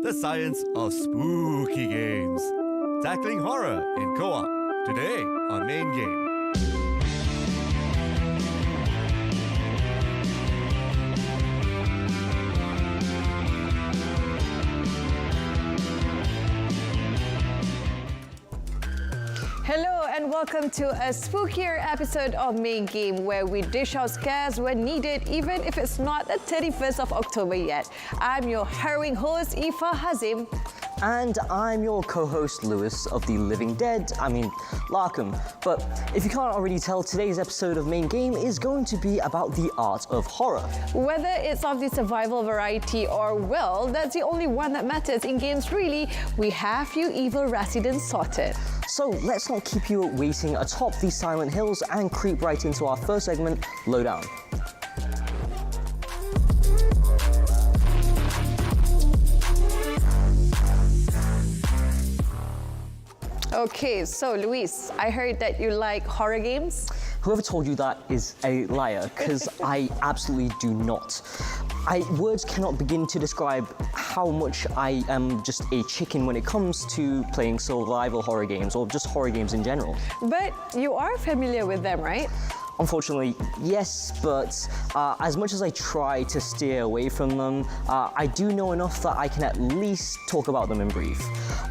the science of spooky games. Tackling horror in co-op. Today on Main Game. Hello and welcome to a spookier episode of Main Game where we dish out scares when needed even if it's not the 31st of October yet. I'm your harrowing host Aoife Hazim. And I'm your co-host Lewis of the Larcombe. But if you can't already tell, today's episode of Main Game is going to be about the art of horror. Whether it's of the survival variety or, well, that's the only one that matters in games really, we have you evil residents sorted. So let's not keep you waiting atop these silent hills and creep right into our first segment, Lowdown. Okay, so Luis, I heard that you like horror games? Whoever told you that is a liar, because I absolutely do not. Words cannot begin to describe how much I am just a chicken when it comes to playing survival horror games or just horror games in general. But you are familiar with them, right? Unfortunately, yes, but as much as I try to steer away from them, I do know enough that I can at least talk about them in brief.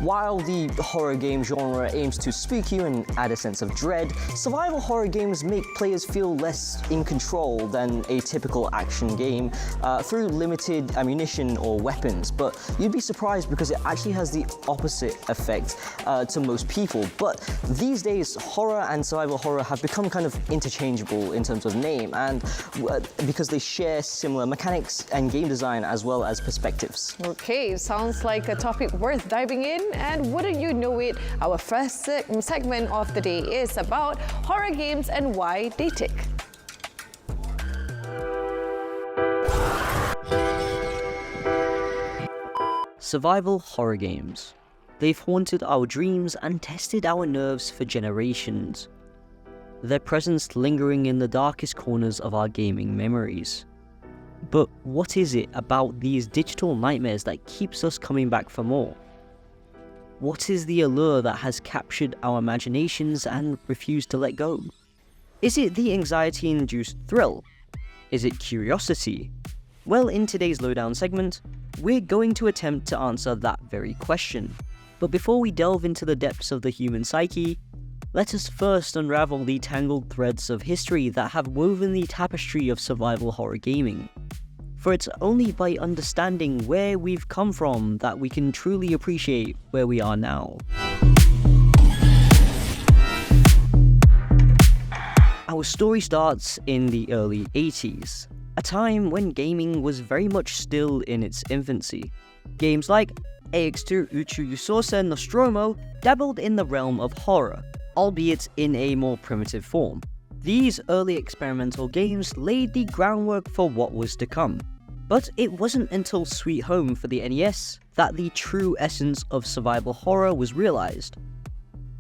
While the horror game genre aims to spook you and add a sense of dread, survival horror games make players feel less in control than a typical action game through limited ammunition or weapons, but you'd be surprised because it actually has the opposite effect to most people. But these days, horror and survival horror have become kind of interchangeable in terms of name, and because they share similar mechanics and game design as well as perspectives. Okay, sounds like a topic worth diving in, and wouldn't you know it, our first segment of the day is about horror games and why they tick. Survival horror games. They've haunted our dreams and tested our nerves for generations. Their presence lingering in the darkest corners of our gaming memories. But what is it about these digital nightmares that keeps us coming back for more? What is the allure that has captured our imaginations and refused to let go? Is it the anxiety-induced thrill? Is it curiosity? Well, in today's Lowdown segment, we're going to attempt to answer that very question. But before we delve into the depths of the human psyche, let us first unravel the tangled threads of history that have woven the tapestry of survival horror gaming. For it's only by understanding where we've come from that we can truly appreciate where we are now. Our story starts in the early 80s, a time when gaming was very much still in its infancy. Games like AX2 Uchu Yusose Nostromo dabbled in the realm of horror, albeit in a more primitive form. These early experimental games laid the groundwork for what was to come. But it wasn't until Sweet Home for the NES that the true essence of survival horror was realized.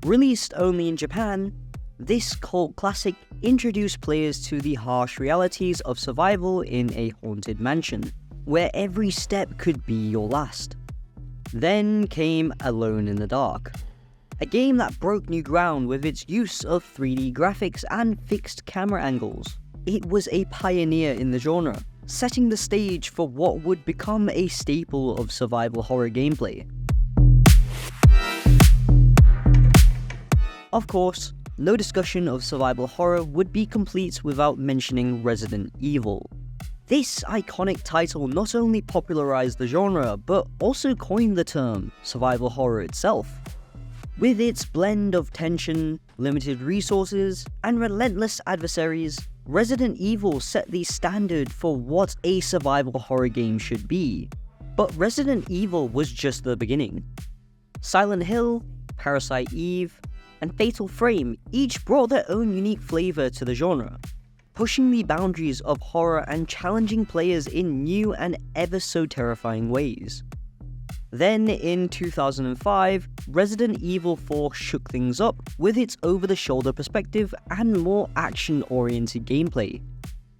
Released only in Japan, this cult classic introduced players to the harsh realities of survival in a haunted mansion, where every step could be your last. Then came Alone in the Dark, a game that broke new ground with its use of 3D graphics and fixed camera angles. It was a pioneer in the genre, setting the stage for what would become a staple of survival horror gameplay. Of course, no discussion of survival horror would be complete without mentioning Resident Evil. This iconic title not only popularized the genre, but also coined the term survival horror itself. With its blend of tension, limited resources, and relentless adversaries, Resident Evil set the standard for what a survival horror game should be. But Resident Evil was just the beginning. Silent Hill, Parasite Eve, and Fatal Frame each brought their own unique flavor to the genre, pushing the boundaries of horror and challenging players in new and ever so terrifying ways. Then in 2005, Resident Evil 4 shook things up with its over-the-shoulder perspective and more action-oriented gameplay.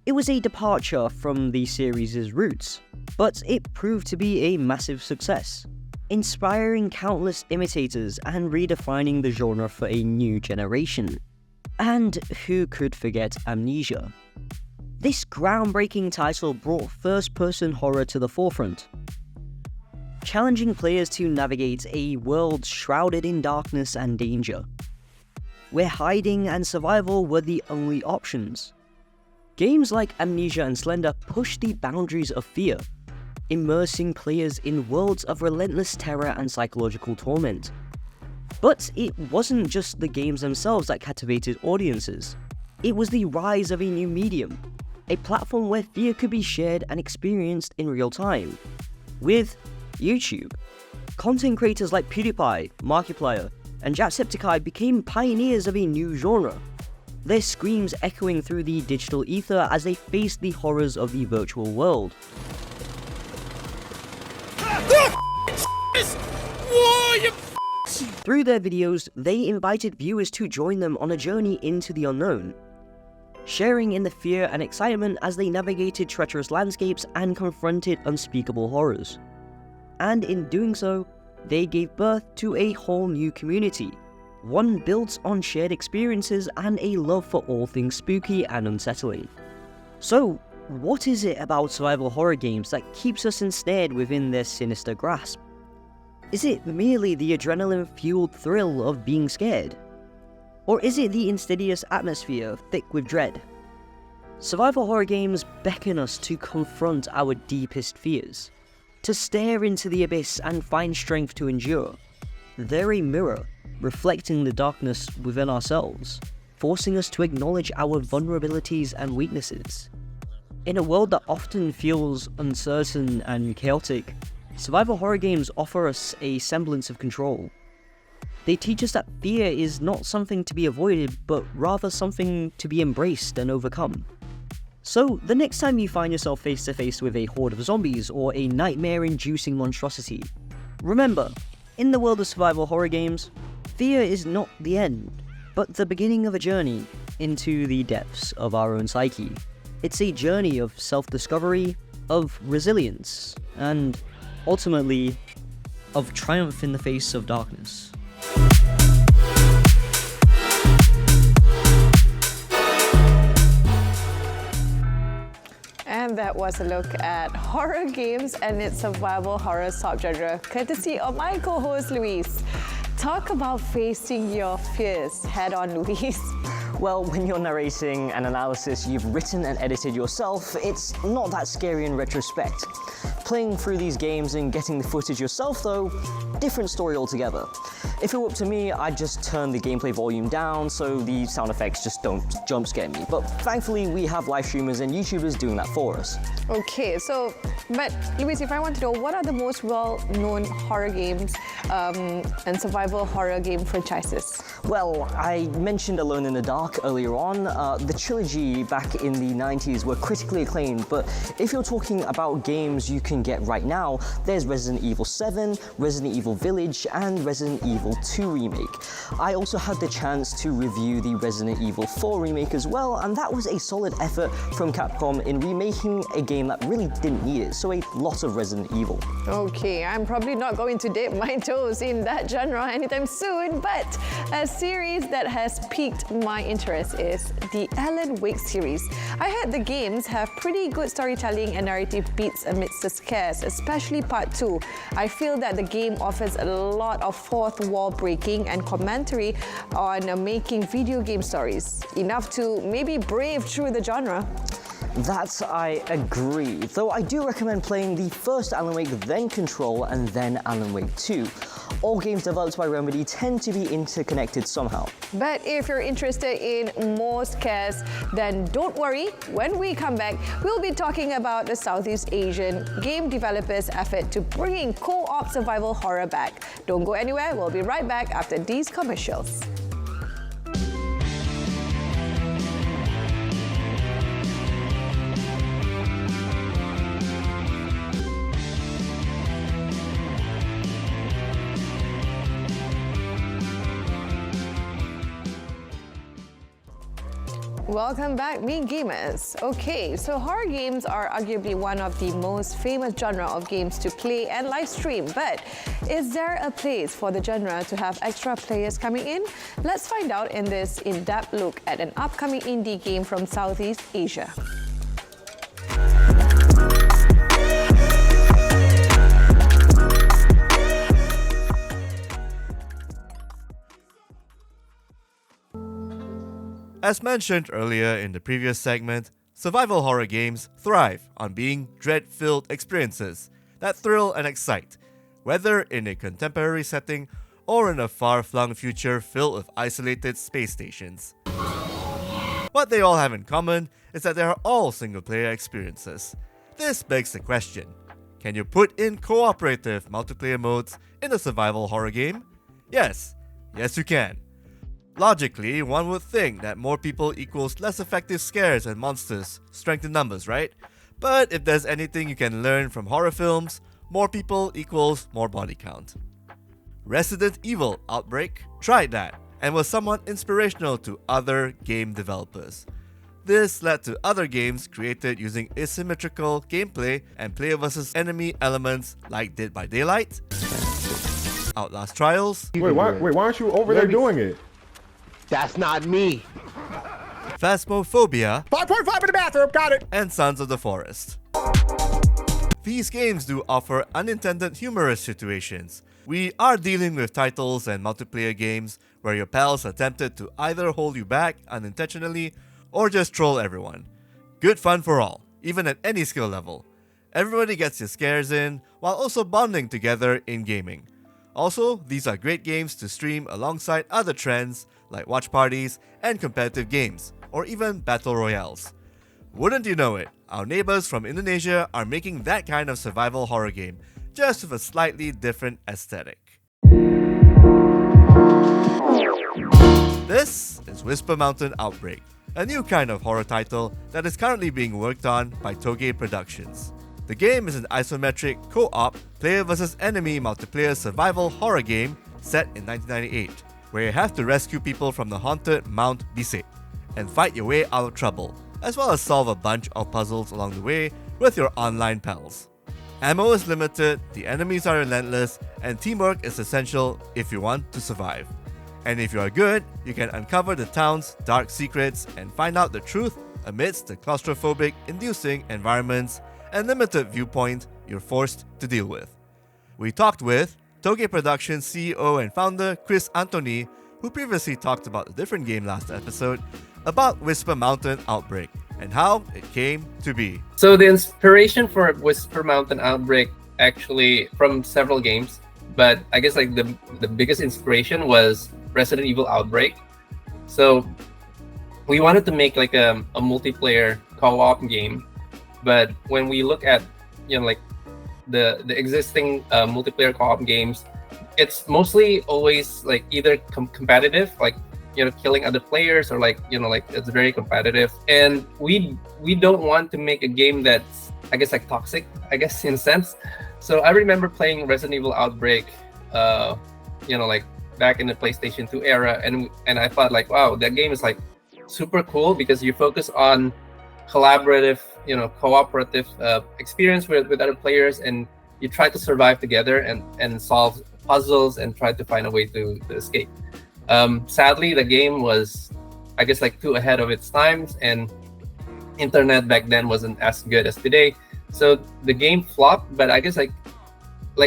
It was a departure from the series' roots, but it proved to be a massive success. inspiring countless imitators and redefining the genre for a new generation. And who could forget Amnesia? This groundbreaking title brought first-person horror to the forefront, challenging players to navigate a world shrouded in darkness and danger, where hiding and survival were the only options. Games like Amnesia and Slender pushed the boundaries of fear, immersing players in worlds of relentless terror and psychological torment. But it wasn't just the games themselves that captivated audiences. It was the rise of a new medium, a platform where fear could be shared and experienced in real time. With YouTube, content creators like PewDiePie, Markiplier, and Jacksepticeye became pioneers of a new genre, their screams echoing through the digital ether as they faced the horrors of the virtual world. Through their videos, they invited viewers to join them on a journey into the unknown, sharing in the fear and excitement as they navigated treacherous landscapes and confronted unspeakable horrors. And in doing so, they gave birth to a whole new community, one built on shared experiences and a love for all things spooky and unsettling. So, what is it about survival horror games that keeps us ensnared within their sinister grasp? Is it merely the adrenaline-fueled thrill of being scared? Or is it the insidious atmosphere thick with dread? Survival horror games beckon us to confront our deepest fears, to stare into the abyss and find strength to endure. They're a mirror, reflecting the darkness within ourselves, forcing us to acknowledge our vulnerabilities and weaknesses. In a world that often feels uncertain and chaotic, survival horror games offer us a semblance of control. They teach us that fear is not something to be avoided, but rather something to be embraced and overcome. So, the next time you find yourself face to face with a horde of zombies or a nightmare-inducing monstrosity, remember, in the world of survival horror games, fear is not the end, but the beginning of a journey into the depths of our own psyche. It's a journey of self-discovery, of resilience, and ultimately, of triumph in the face of darkness. And that was a look at horror games and its survival horror subgenre, courtesy of my co-host Luis. Talk about facing your fears head-on, Luis. Well, when you're narrating an analysis you've written and edited yourself, it's not that scary in retrospect. Playing through these games and getting the footage yourself though, different story altogether. If it were up to me, I'd just turn the gameplay volume down so the sound effects just don't jump scare me. But thankfully we have live streamers and YouTubers doing that for us. Okay, but Luis, if I want to know, what are the most well-known horror games and survival horror game franchises? Well, I mentioned Alone in the Dark earlier on. The trilogy back in the 90s were critically acclaimed, but if you're talking about games you can get right now, there's Resident Evil 7, Resident Evil Village, and Resident Evil 2 Remake. I also had the chance to review the Resident Evil 4 Remake as well, and that was a solid effort from Capcom in remaking a game that really didn't need it, so a lot of Resident Evil. Okay, I'm probably not going to dip my toes in that genre anytime soon, but a series that has piqued my interest is the Alan Wake series. I heard the games have pretty good storytelling and narrative beats amidst the scares, especially part 2. I feel that the game offers a lot of fourth wall breaking and commentary on making video game stories, enough to maybe brave through the genre. That I agree, though I do recommend playing the first Alan Wake, then Control, and then Alan Wake 2. All games developed by Remedy tend to be interconnected somehow. But if you're interested in more scares, then don't worry. When we come back, we'll be talking about the Southeast Asian game developers' effort to bringing co-op survival horror back. Don't go anywhere, we'll be right back after these commercials. Welcome back, Mean Gamers. Okay, so horror games are arguably one of the most famous genre of games to play and live stream, but is there a place for the genre to have extra players coming in? Let's find out in this in-depth look at an upcoming indie game from Southeast Asia. As mentioned earlier in the previous segment, survival horror games thrive on being dread-filled experiences that thrill and excite, whether in a contemporary setting or in a far-flung future filled with isolated space stations. What they all have in common is that they are all single-player experiences. This begs the question, can you put in cooperative multiplayer modes in a survival horror game? Yes you can. Logically, one would think that more people equals less effective scares and monsters, strength in numbers, right? But if there's anything you can learn from horror films, more people equals more body count. Resident Evil Outbreak tried that and was somewhat inspirational to other game developers. This led to other games created using asymmetrical gameplay and player versus enemy elements like Dead by Daylight, Outlast Trials, Wait, why aren't you over there doing it? That's not me. Phasmophobia, 5.5 in the bathroom, got it! and Sons of the Forest. These games do offer unintended humorous situations. We are dealing with titles and multiplayer games where your pals attempted to either hold you back unintentionally or just troll everyone. Good fun for all, even at any skill level. Everybody gets their scares in while also bonding together in gaming. Also, these are great games to stream alongside other trends like watch parties and competitive games, or even battle royales. Wouldn't you know it, our neighbors from Indonesia are making that kind of survival horror game, just with a slightly different aesthetic. This is Whisper Mountain Outbreak, a new kind of horror title that is currently being worked on by Toyad Productions. The game is an isometric, co-op, player versus enemy multiplayer survival horror game set in 1998, where you have to rescue people from the haunted Mount Bise and fight your way out of trouble, as well as solve a bunch of puzzles along the way with your online pals. Ammo is limited, the enemies are relentless, and teamwork is essential if you want to survive. And if you are good, you can uncover the town's dark secrets and find out the truth amidst the claustrophobic, inducing environments and limited viewpoint you're forced to deal with. We talked with Toyad Productions CEO and founder Chris Anthony, who previously talked about a different game last episode, about Whisper Mountain Outbreak and how it came to be. So the inspiration for Whisper Mountain Outbreak actually from several games, but I guess like the biggest inspiration was Resident Evil Outbreak. So we wanted to make like a multiplayer co-op game, but when we look at like the existing multiplayer co-op games, it's mostly always like either competitive, like killing other players, or like it's very competitive, and we don't want to make a game that's I guess like toxic, I guess in a sense. So I remember playing Resident Evil Outbreak like back in the PlayStation 2 era, and I thought like, wow, that game is like super cool because you focus on collaborative, cooperative experience with other players, and you try to survive together and solve puzzles and try to find a way to escape. Sadly, the game was, I guess, like too ahead of its times, and internet back then wasn't as good as today. So the game flopped, but I guess like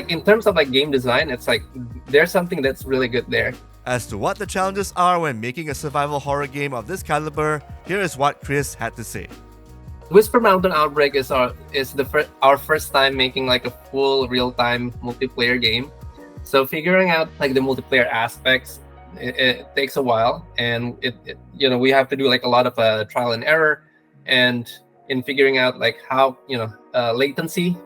in terms of like game design, it's like there's something that's really good there. As to what the challenges are when making a survival horror game of this caliber, here is what Chris had to say. Whisper Mountain Outbreak is our first time making like a full real-time multiplayer game. So figuring out like the multiplayer aspects, it takes a while, and it we have to do like a lot of trial and error, and in figuring out like how latency,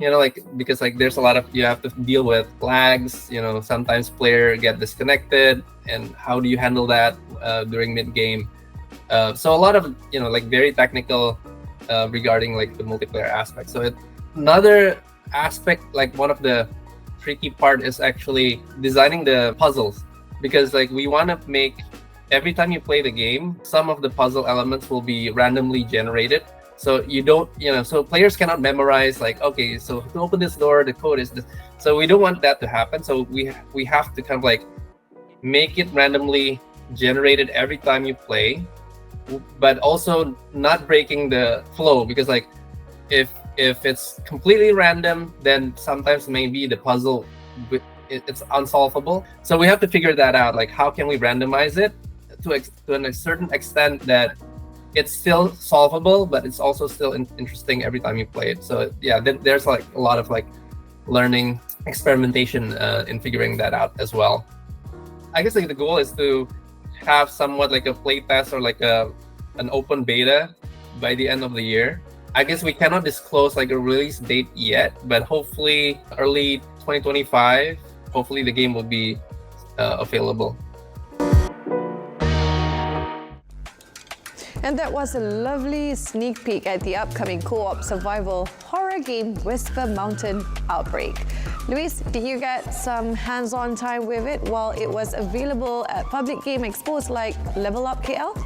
because like there's a lot of, you have to deal with lags, sometimes player get disconnected, and how do you handle that during mid game. So a lot of like very technical regarding like the multiplayer aspect. So another aspect, like one of the tricky part, is actually designing the puzzles, because like we want to make every time you play the game, some of the puzzle elements will be randomly generated. So you don't, so players cannot memorize like, okay, so to open this door, the code is this. So we don't want that to happen. So we have to kind of like make it randomly generated every time you play, but also not breaking the flow, because like if it's completely random, then sometimes maybe the puzzle it's unsolvable. So we have to figure that out. Like, how can we randomize it to a certain extent that it's still solvable, but it's also still interesting every time you play it. So yeah, there's like a lot of like learning, experimentation in figuring that out as well. I guess like the goal is to have somewhat like a playtest or like an open beta by the end of the year. I guess we cannot disclose like a release date yet, but hopefully early 2025, hopefully the game will be available. And that was a lovely sneak peek at the upcoming co-op survival horror game Whisper Mountain Outbreak. Luis, did you get some hands-on time with it while it was available at public game expos like Level Up KL?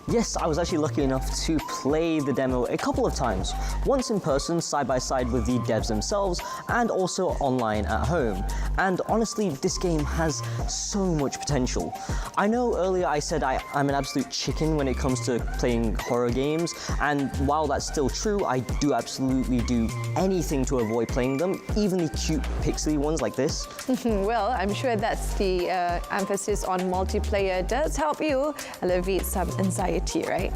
Yes, I was actually lucky enough to play the demo a couple of times, once in person, side by side with the devs themselves, and also online at home. And honestly, this game has so much potential. I know earlier I said I'm an absolute chicken when it comes to playing horror games, and while that's still true, I do absolutely do anything to avoid playing them, even the cute pixely ones like this. Well, I'm sure that's the emphasis on multiplayer does help you alleviate some anxiety, right?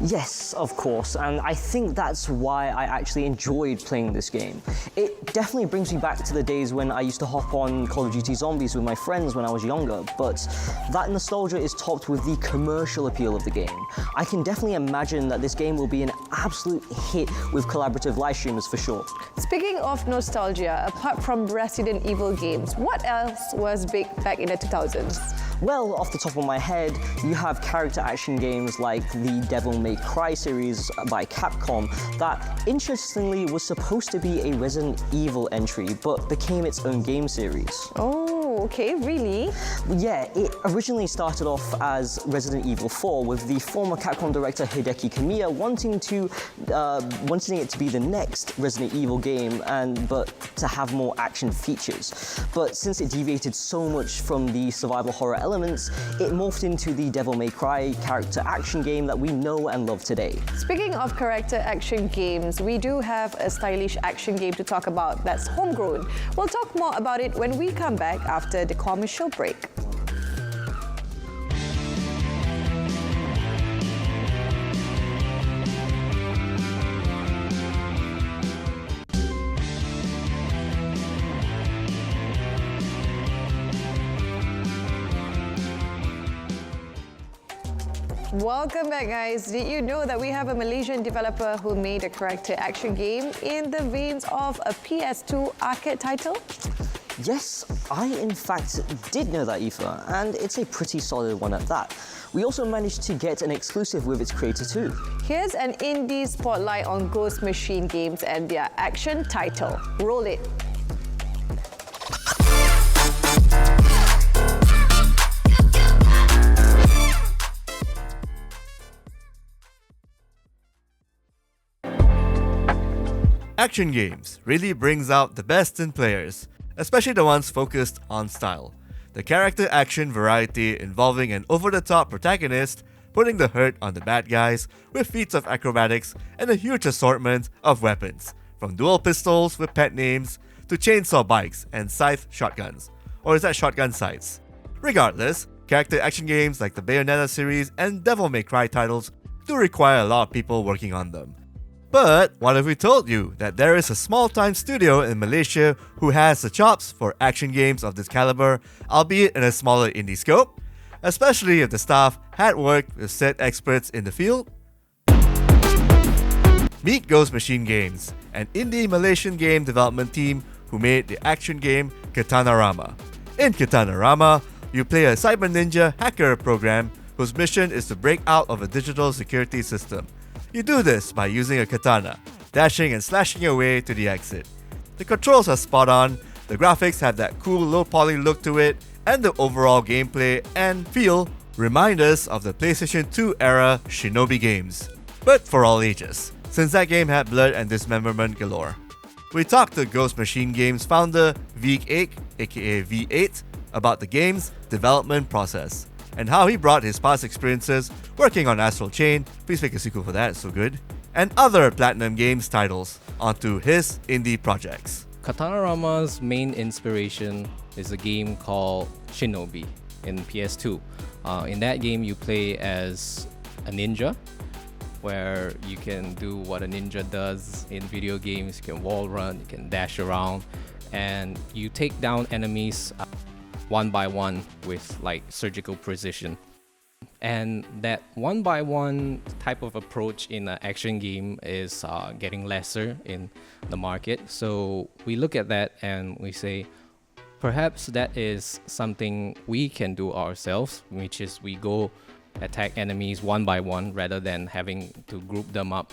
Yes, of course, and I think that's why I actually enjoyed playing this game. It definitely brings me back to the days when I used to hop on Call of Duty Zombies with my friends when I was younger, but that nostalgia is topped with the commercial appeal of the game. I can definitely imagine that this game will be an absolute hit with collaborative live streamers for sure. Speaking of nostalgia, apart from Resident Evil games, what else was big back in the 2000s? Well, off the top of my head, you have character action games like the Devil May Cry series by Capcom that, interestingly, was supposed to be a Resident Evil entry, but became its own game series. Oh, okay, really? Yeah, it originally started off as Resident Evil 4, with the former Capcom director Hideki Kamiya wanting it to be the next Resident Evil game, but to have more action features. But since it deviated so much from the survival horror elements, it morphed into the Devil May Cry character action game that we know and love today. Speaking of character action games, we do have a stylish action game to talk about that's homegrown. We'll talk more about it when we come back after the commercial break. Welcome back, guys. Did you know that we have a Malaysian developer who made a character action game in the veins of a PS2 arcade title? Yes, I in fact did know that, Aoife, and it's a pretty solid one at that. We also managed to get an exclusive with its creator too. Here's an indie spotlight on Ghost Machine games and their action title. Roll it. Action games really brings out the best in players, especially the ones focused on style. The character action variety involving an over-the-top protagonist putting the hurt on the bad guys with feats of acrobatics and a huge assortment of weapons, from dual pistols with pet names to chainsaw bikes and scythe shotguns. Or is that shotgun scythes? Regardless, character action games like the Bayonetta series and Devil May Cry titles do require a lot of people working on them. But what if we told you that there is a small-time studio in Malaysia who has the chops for action games of this caliber, albeit in a smaller indie scope? Especially if the staff had worked with said experts in the field? Meet Ghost Machine Games, an indie Malaysian game development team who made the action game Katana Rama. In Katana Rama, you play a cyber ninja hacker program whose mission is to break out of a digital security system. You do this by using a katana, dashing and slashing your way to the exit. The controls are spot on, the graphics have that cool low poly look to it, and the overall gameplay and feel remind us of the PlayStation 2 era Shinobi games, but for all ages, since that game had blood and dismemberment galore. We talked to Ghost Machine Games founder Vic Ek, aka V8, about the game's development process and how he brought his past experiences working on Astral Chain, please make a sequel for that, it's so good, and other Platinum Games titles onto his indie projects. Katana Rama's main inspiration is a game called Shinobi in PS2. In that game, you play as a ninja, where you can do what a ninja does in video games. You can wall run, you can dash around, and you take down enemies one by one with like surgical precision. And that one by one type of approach in an action game is getting lesser in the market. So we look at that and we say, perhaps that is something we can do ourselves, which is we go attack enemies one by one rather than having to group them up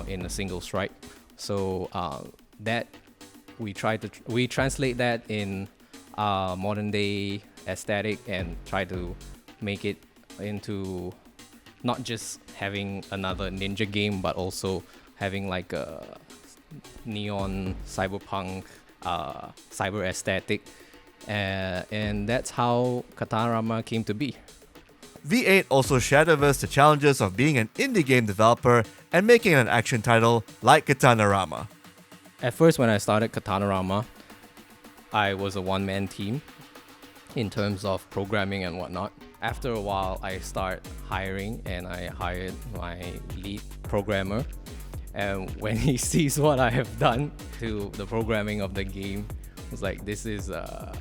in a single strike. So that we translate that in modern day aesthetic and try to make it into not just having another ninja game, but also having like a neon cyberpunk cyber aesthetic, and that's how Katana Rama came to be. V8 also shared with us the challenges of being an indie game developer and making an action title like Katana Rama. At first, when I started Katana Rama, I was a one-man team in terms of programming and whatnot. After a while, I start hiring and I hired my lead programmer. And when he sees what I have done to the programming of the game, it's like, this is a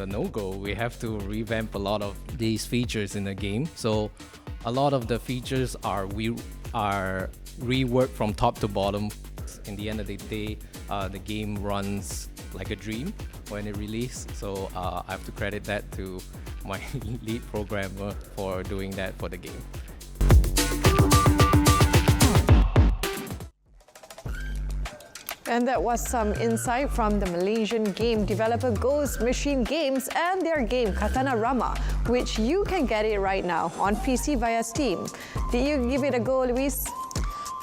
no-go. We have to revamp a lot of these features in the game. So a lot of the features are reworked from top to bottom. In the end of the day, the game runs like a dream when it released. So I have to credit that to my lead programmer for doing that for the game. And that was some insight from the Malaysian game developer Ghost Machine Games and their game Katana Rama, which you can get it right now on PC via Steam. Did you give it a go, Luis?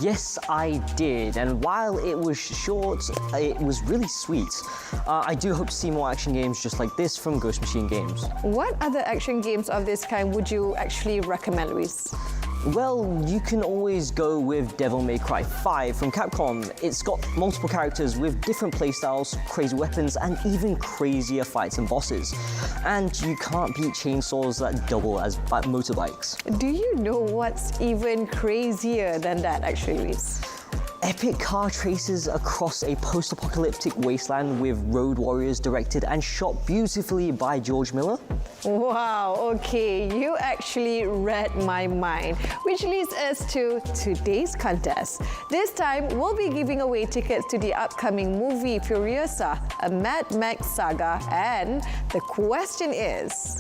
Yes, I did, and while it was short, it was really sweet. I do hope to see more action games just like this from Ghost Machine Games. What other action games of this kind would you actually recommend, Luis? Well, you can always go with Devil May Cry 5 from Capcom. It's got multiple characters with different playstyles, crazy weapons, and even crazier fights and bosses. And you can't beat chainsaws that double as motorbikes. Do you know what's even crazier than that, actually, Luis? Epic car chases across a post-apocalyptic wasteland with road warriors directed and shot beautifully by George Miller. Wow, okay, you actually read my mind, which leads us to today's contest. This time, we'll be giving away tickets to the upcoming movie Furiosa, a Mad Max saga, and the question is,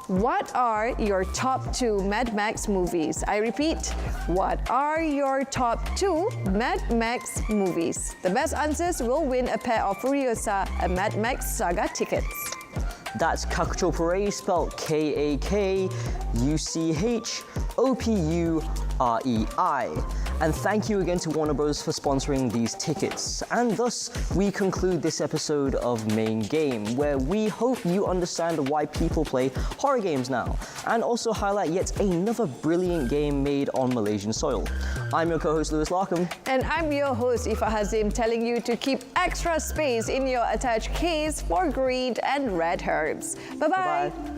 what are your top 2 Mad Max movies? I repeat, what are your top 2 Mad Max movies? The best answers will win a pair of Furiosa, a Mad Max saga tickets. That's Kakuchopurei, spelled Kakuchopurei. And thank you again to Warner Bros. For sponsoring these tickets. And thus, we conclude this episode of Main Game, where we hope you understand why people play horror games now, and also highlight yet another brilliant game made on Malaysian soil. I'm your co-host, Lewis Larcombe. And I'm your host, Ifa Hazim, telling you to keep extra space in your attached case for green and red herbs. Bye-bye. Bye-bye.